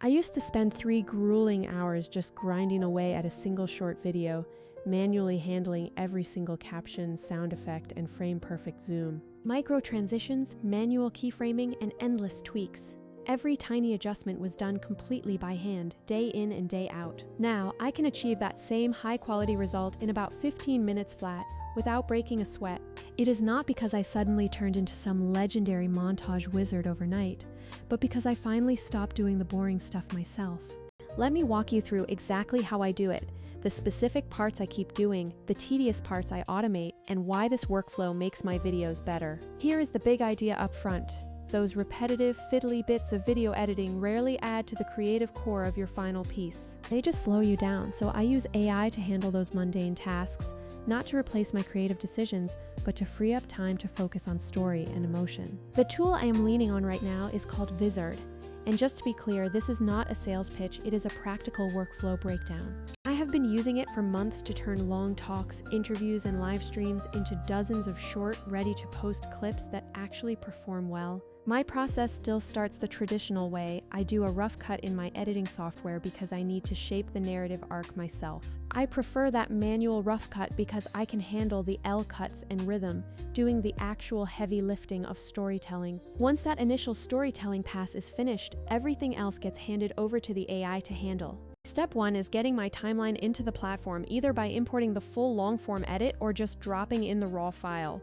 I used to spend 3 grueling hours just grinding away at a single short video, manually handling every single caption, sound effect, and frame-perfect zoom. Micro transitions, manual keyframing, and endless tweaks. Every tiny adjustment was done completely by hand, day in and day out. Now, I can achieve that same high-quality result in about 15 minutes flat, without breaking a sweat. It is not because I suddenly turned into some legendary montage wizard overnight, but because I finally stopped doing the boring stuff myself. Let me walk you through exactly how I do it, the specific parts I keep doing, the tedious parts I automate, and why this workflow makes my videos better. Here is the big idea up front. Those repetitive, fiddly bits of video editing rarely add to the creative core of your final piece. They just slow you down, so I use AI to handle those mundane tasks, not to replace my creative decisions, but to free up time to focus on story and emotion. The tool I am leaning on right now is called Vizard. And just to be clear, this is not a sales pitch, it is a practical workflow breakdown. I have been using it for months to turn long talks, interviews, and live streams into dozens of short, ready-to-post clips that actually perform well. My process still starts the traditional way. I do a rough cut in my editing software because I need to shape the narrative arc myself. I prefer that manual rough cut because I can handle the L cuts and rhythm, doing the actual heavy lifting of storytelling. Once that initial storytelling pass is finished, everything else gets handed over to the AI to handle. Step 1 is getting my timeline into the platform, either by importing the full long-form edit or just dropping in the raw file.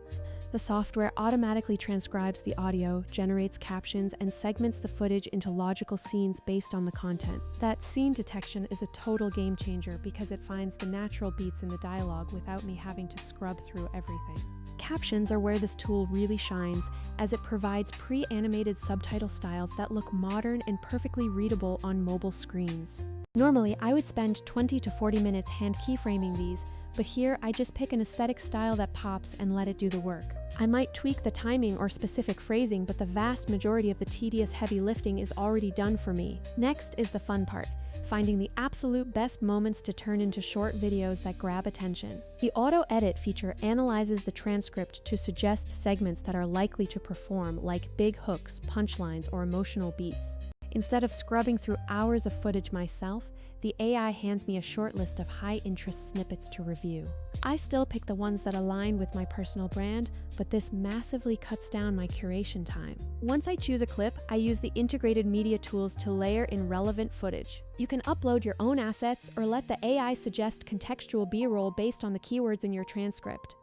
The software automatically transcribes the audio, generates captions, and segments the footage into logical scenes based on the content. That scene detection is a total game changer because it finds the natural beats in the dialogue without me having to scrub through everything. Captions are where this tool really shines, as it provides pre-animated subtitle styles that look modern and perfectly readable on mobile screens. Normally, I would spend 20 to 40 minutes hand keyframing these, but here I just pick an aesthetic style that pops and let it do the work. I might tweak the timing or specific phrasing, but the vast majority of the tedious heavy lifting is already done for me. Next is the fun part, finding the absolute best moments to turn into short videos that grab attention. The auto edit feature analyzes the transcript to suggest segments that are likely to perform, like big hooks, punchlines, or emotional beats. Instead of scrubbing through hours of footage myself, the AI hands me a short list of high-interest snippets to review. I still pick the ones that align with my personal brand, but this massively cuts down my curation time. Once I choose a clip, I use the integrated media tools to layer in relevant footage. You can upload your own assets or let the AI suggest contextual B-roll based on the keywords in your transcript.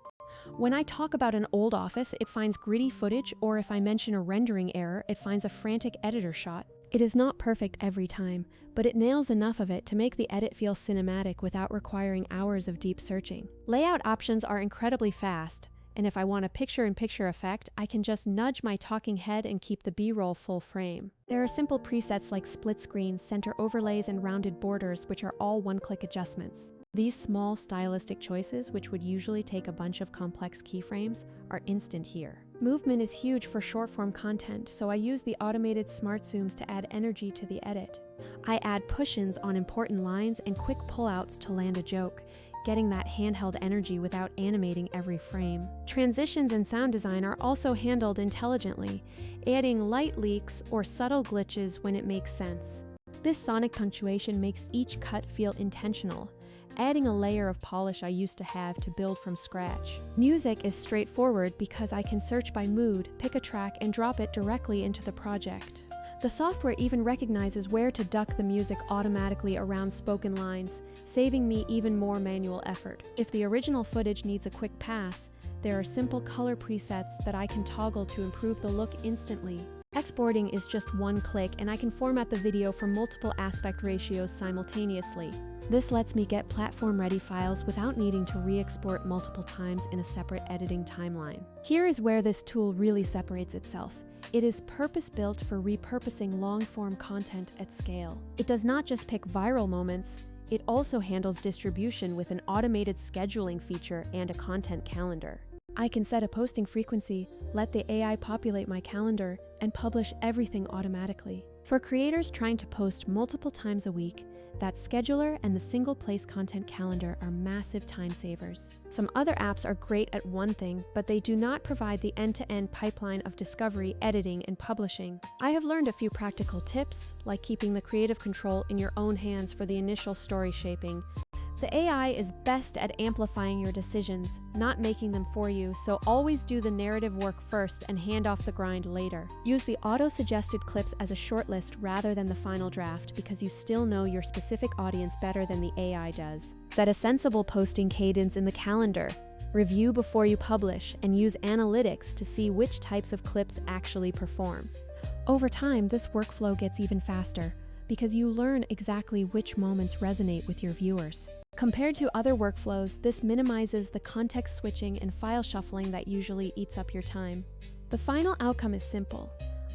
When I talk about an old office, it finds gritty footage, or if I mention a rendering error, it finds a frantic editor shot. It is not perfect every time, but it nails enough of it to make the edit feel cinematic without requiring hours of deep searching. Layout options are incredibly fast, and if I want a picture-in-picture effect, I can just nudge my talking head and keep the B-roll full frame. There are simple presets like split screens, center overlays, and rounded borders, which are all one-click adjustments. These small stylistic choices, which would usually take a bunch of complex keyframes, are instant here. Movement is huge for short-form content, so I use the automated smart zooms to add energy to the edit. I add push-ins on important lines and quick pull-outs to land a joke, getting that handheld energy without animating every frame. Transitions and sound design are also handled intelligently, adding light leaks or subtle glitches when it makes sense. This sonic punctuation makes each cut feel intentional, adding a layer of polish I used to have to build from scratch. Music is straightforward because I can search by mood, pick a track, and drop it directly into the project. The software even recognizes where to duck the music automatically around spoken lines, saving me even more manual effort. If the original footage needs a quick pass, there are simple color presets that I can toggle to improve the look instantly. Exporting is just one click, and I can format the video for multiple aspect ratios simultaneously. This lets me get platform-ready files without needing to re-export multiple times in a separate editing timeline. Here is where this tool really separates itself. It is purpose-built for repurposing long-form content at scale. It does not just pick viral moments, it also handles distribution with an automated scheduling feature and a content calendar. I can set a posting frequency, let the AI populate my calendar, and publish everything automatically. For creators trying to post multiple times a week, that scheduler and the single-place content calendar are massive time savers. Some other apps are great at one thing, but they do not provide the end-to-end pipeline of discovery, editing, and publishing. I have learned a few practical tips, like keeping the creative control in your own hands for the initial story shaping. The AI is best at amplifying your decisions, not making them for you, so always do the narrative work first and hand off the grind later. Use the auto-suggested clips as a shortlist rather than the final draft because you still know your specific audience better than the AI does. Set a sensible posting cadence in the calendar. Review before you publish and use analytics to see which types of clips actually perform. Over time, this workflow gets even faster because you learn exactly which moments resonate with your viewers. Compared to other workflows, this minimizes the context switching and file shuffling that usually eats up your time. The final outcome is simple.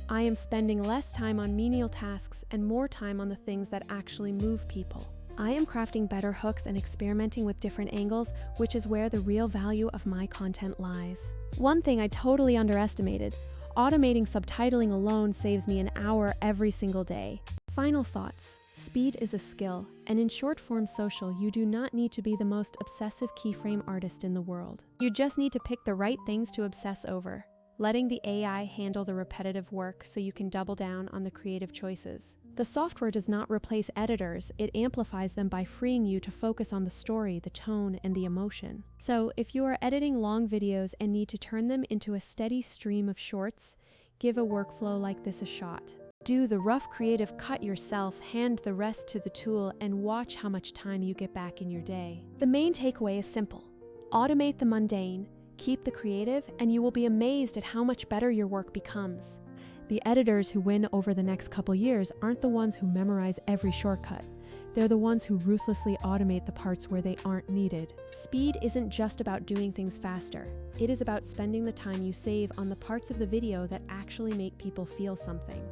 I am spending less time on menial tasks and more time on the things that actually move people. I am crafting better hooks and experimenting with different angles, which is where the real value of my content lies. One thing I totally underestimated: automating subtitling alone saves me an hour every single day. Final thoughts. Speed is a skill, and in short-form social, you do not need to be the most obsessive keyframe artist in the world. You just need to pick the right things to obsess over, letting the AI handle the repetitive work so you can double down on the creative choices. The software does not replace editors, it amplifies them by freeing you to focus on the story, the tone, and the emotion. So, if you are editing long videos and need to turn them into a steady stream of shorts, give a workflow like this a shot. Do the rough creative cut yourself, hand the rest to the tool, and watch how much time you get back in your day. The main takeaway is simple. Automate the mundane, keep the creative, and you will be amazed at how much better your work becomes. The editors who win over the next couple years aren't the ones who memorize every shortcut. They're the ones who ruthlessly automate the parts where they aren't needed. Speed isn't just about doing things faster. It is about spending the time you save on the parts of the video that actually make people feel something.